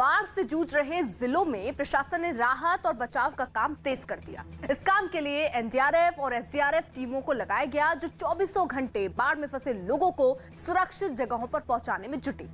बाढ़ से जूझ रहे जिलों में प्रशासन ने राहत और बचाव का काम तेज कर दिया। इस काम के लिए एनडीआरएफ और एसडीआरएफ टीमों को लगाया गया, जो 24 घंटे बाढ़ में फंसे लोगों को सुरक्षित जगहों पर पहुंचाने में जुटी।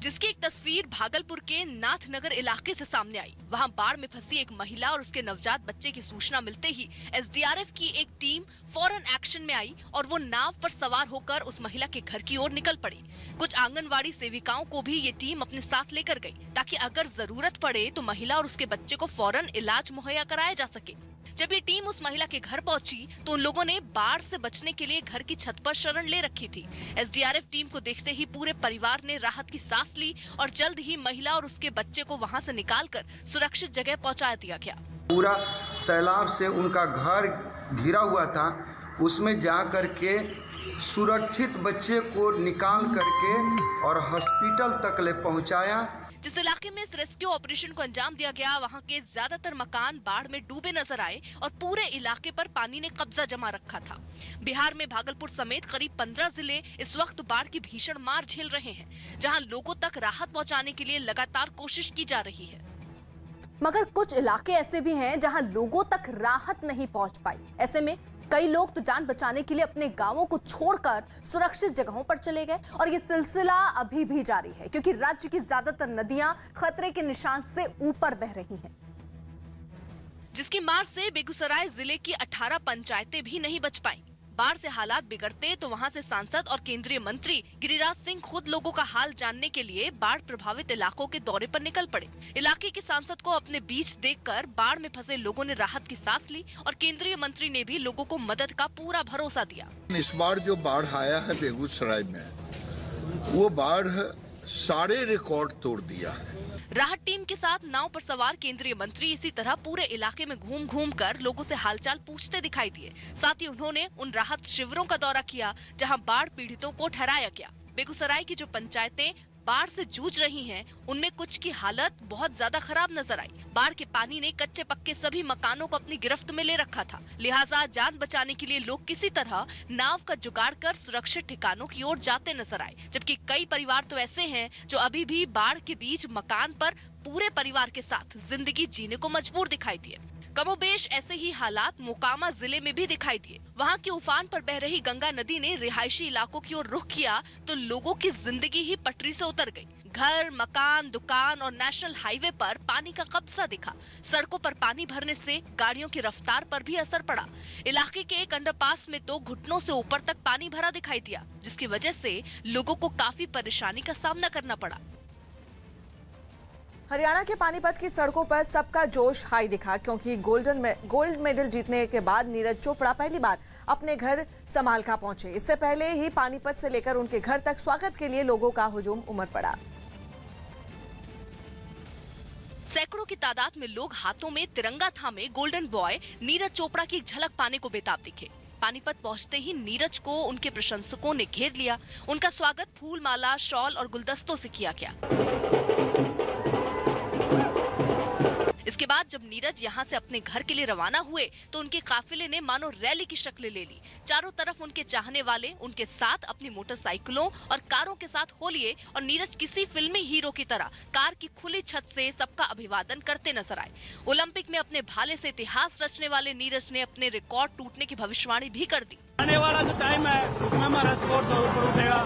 जिसकी एक तस्वीर भागलपुर के नाथनगर इलाके से सामने आई। वहां बाढ़ में फंसी एक महिला और उसके नवजात बच्चे की सूचना मिलते ही एसडीआरएफ की एक टीम फौरन एक्शन में आई और वो नाव पर सवार होकर उस महिला के घर की ओर निकल पड़ी। कुछ आंगनवाड़ी सेविकाओं को भी ये टीम अपने साथ लेकर गई, ताकि अगर जरूरत पड़े तो महिला और उसके बच्चे को फौरन इलाज मुहैया कराया जा सके। जब ये टीम उस महिला के घर पहुंची तो उन लोगों ने बाढ़ से बचने के लिए घर की छत पर शरण ले रखी थी। एसडीआरएफ टीम को देखते ही पूरे परिवार ने राहत की सांस ली और जल्द ही महिला और उसके बच्चे को वहां से निकालकर सुरक्षित जगह पहुंचा दिया गया। पूरा सैलाब से उनका घर घिरा हुआ था, उसमें जा करके सुरक्षित बच्चे को निकाल करके और हॉस्पिटल तक ले पहुंचाया। जिस इलाके में इस रेस्क्यू ऑपरेशन को अंजाम दिया गया, वहां के ज्यादातर मकान बाढ़ में डूबे नजर आए और पूरे इलाके पर पानी ने कब्जा जमा रखा था। बिहार में भागलपुर समेत करीब 15 जिले इस वक्त बाढ़ की भीषण मार झेल रहे हैं, जहां लोगों तक राहत पहुंचाने के लिए लगातार कोशिश की जा रही है। मगर कुछ इलाके ऐसे भी हैं जहां लोगों तक राहत नहीं पहुंच पाई। ऐसे में कई लोग तो जान बचाने के लिए अपने गांवों को छोड़कर सुरक्षित जगहों पर चले गए और ये सिलसिला अभी भी जारी है, क्योंकि राज्य की ज्यादातर नदियां खतरे के निशान से ऊपर बह रही हैं। जिसकी मार से बेगूसराय जिले की 18 पंचायतें भी नहीं बच पाईं। बाढ़ से हालात बिगड़ते तो वहां से सांसद और केंद्रीय मंत्री गिरिराज सिंह खुद लोगों का हाल जानने के लिए बाढ़ प्रभावित इलाकों के दौरे पर निकल पड़े। इलाके के सांसद को अपने बीच देखकर बाढ़ में फंसे लोगों ने राहत की सांस ली और केंद्रीय मंत्री ने भी लोगों को मदद का पूरा भरोसा दिया। इस बार जो बाढ़ आया है बेगूसराय में, वो बाढ़ सारे रिकॉर्ड तोड़ दिया है। राहत टीम के साथ नाव पर सवार केंद्रीय मंत्री इसी तरह पूरे इलाके में घूम कर लोगों से हालचाल पूछते दिखाई दिए। साथ ही उन्होंने उन राहत शिविरों का दौरा किया जहां बाढ़ पीड़ितों को ठहराया गया। बेगूसराय की जो पंचायतें बाढ़ से जूझ रही हैं, उनमें कुछ की हालत बहुत ज्यादा खराब नजर आई। बाढ़ के पानी ने कच्चे पक्के सभी मकानों को अपनी गिरफ्त में ले रखा था, लिहाजा जान बचाने के लिए लोग किसी तरह नाव का जुगाड़ कर सुरक्षित ठिकानों की ओर जाते नजर आए। जबकि कई परिवार तो ऐसे हैं जो अभी भी बाढ़ के बीच मकान पर पूरे परिवार के साथ जिंदगी जीने को मजबूर दिखाई दिए। कमोबेश ऐसे ही हालात मोकामा जिले में भी दिखाई दिए। वहां की उफान पर बह रही गंगा नदी ने रिहायशी इलाकों की ओर रुख किया तो लोगों की जिंदगी ही पटरी से उतर गई। घर, मकान, दुकान और नेशनल हाईवे पर पानी का कब्जा दिखा। सड़कों पर पानी भरने से गाड़ियों की रफ्तार पर भी असर पड़ा। इलाके के एक अंडरपास में तो घुटनों से ऊपर तक पानी भरा दिखाई दिया, जिसकी वजह से लोगों को काफी परेशानी का सामना करना पड़ा। हरियाणा के पानीपत की सड़कों पर सबका जोश हाई दिखा, क्योंकि गोल्ड मेडल जीतने के बाद नीरज चोपड़ा पहली बार अपने घर समालखा पहुंचे। इससे पहले ही पानीपत से लेकर उनके घर तक स्वागत के लिए लोगों का हुजूम उमड़ पड़ा। सैकड़ों की तादाद में लोग हाथों में तिरंगा थामे गोल्डन बॉय नीरज चोपड़ा की झलक पाने को बेताब दिखे। पानीपत पहुंचते ही नीरज को उनके प्रशंसकों ने घेर लिया। उनका स्वागत फूल माला, शॉल और गुलदस्तों से किया गया। इसके बाद जब नीरज यहां से अपने घर के लिए रवाना हुए तो उनके काफिले ने मानो रैली की शक्ल ले ली। चारों तरफ उनके चाहने वाले उनके साथ अपनी मोटरसाइकिलों और कारों के साथ हो लिए और नीरज किसी फिल्मी हीरो की तरह कार की खुली छत से सबका अभिवादन करते नजर आए। ओलंपिक में अपने भाले से इतिहास रचने वाले नीरज ने अपने रिकॉर्ड टूटने की भविष्यवाणी भी कर दी। आने वाला जो टाइम है उसमें हमारा स्पोर्ट्स ऊपर उठेगा।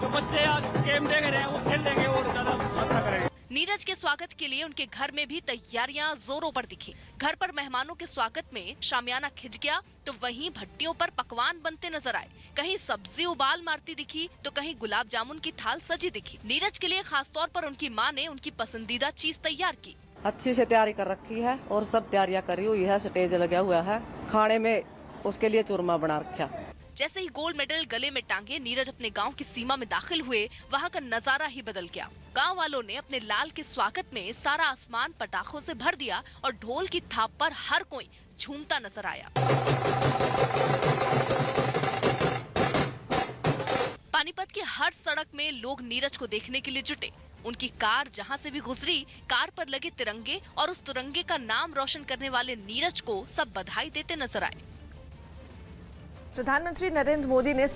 जो बच्चे गेम देख रहे हैं वो खेल लेंगे और ज्यादा अच्छा करेंगे। नीरज के स्वागत के लिए उनके घर में भी तैयारियां जोरों पर दिखी। घर पर मेहमानों के स्वागत में शामियाना खिंच गया तो वहीं भट्टियों पर पकवान बनते नजर आए। कहीं सब्जी उबाल मारती दिखी तो कहीं गुलाब जामुन की थाल सजी दिखी। नीरज के लिए खास तौर पर उनकी मां ने उनकी पसंदीदा चीज तैयार की। अच्छी से तैयारी कर रखी है और सब तैयारियां करी हुई है। स्टेज लगा हुआ है, खाने में उसके लिए चूरमा बना रखा। जैसे ही गोल्ड मेडल गले में टांगे नीरज अपने गांव की सीमा में दाखिल हुए, वहां का नजारा ही बदल गया। गांव वालों ने अपने लाल के स्वागत में सारा आसमान पटाखों से भर दिया और ढोल की थाप पर हर कोई झूमता नजर आया। पानीपत की हर सड़क में लोग नीरज को देखने के लिए जुटे। उनकी कार जहां से भी गुजरी, कार पर लगे तिरंगे और उस तिरंगे का नाम रोशन करने वाले नीरज को सब बधाई देते नजर आए। प्रधानमंत्री नरेंद्र मोदी ने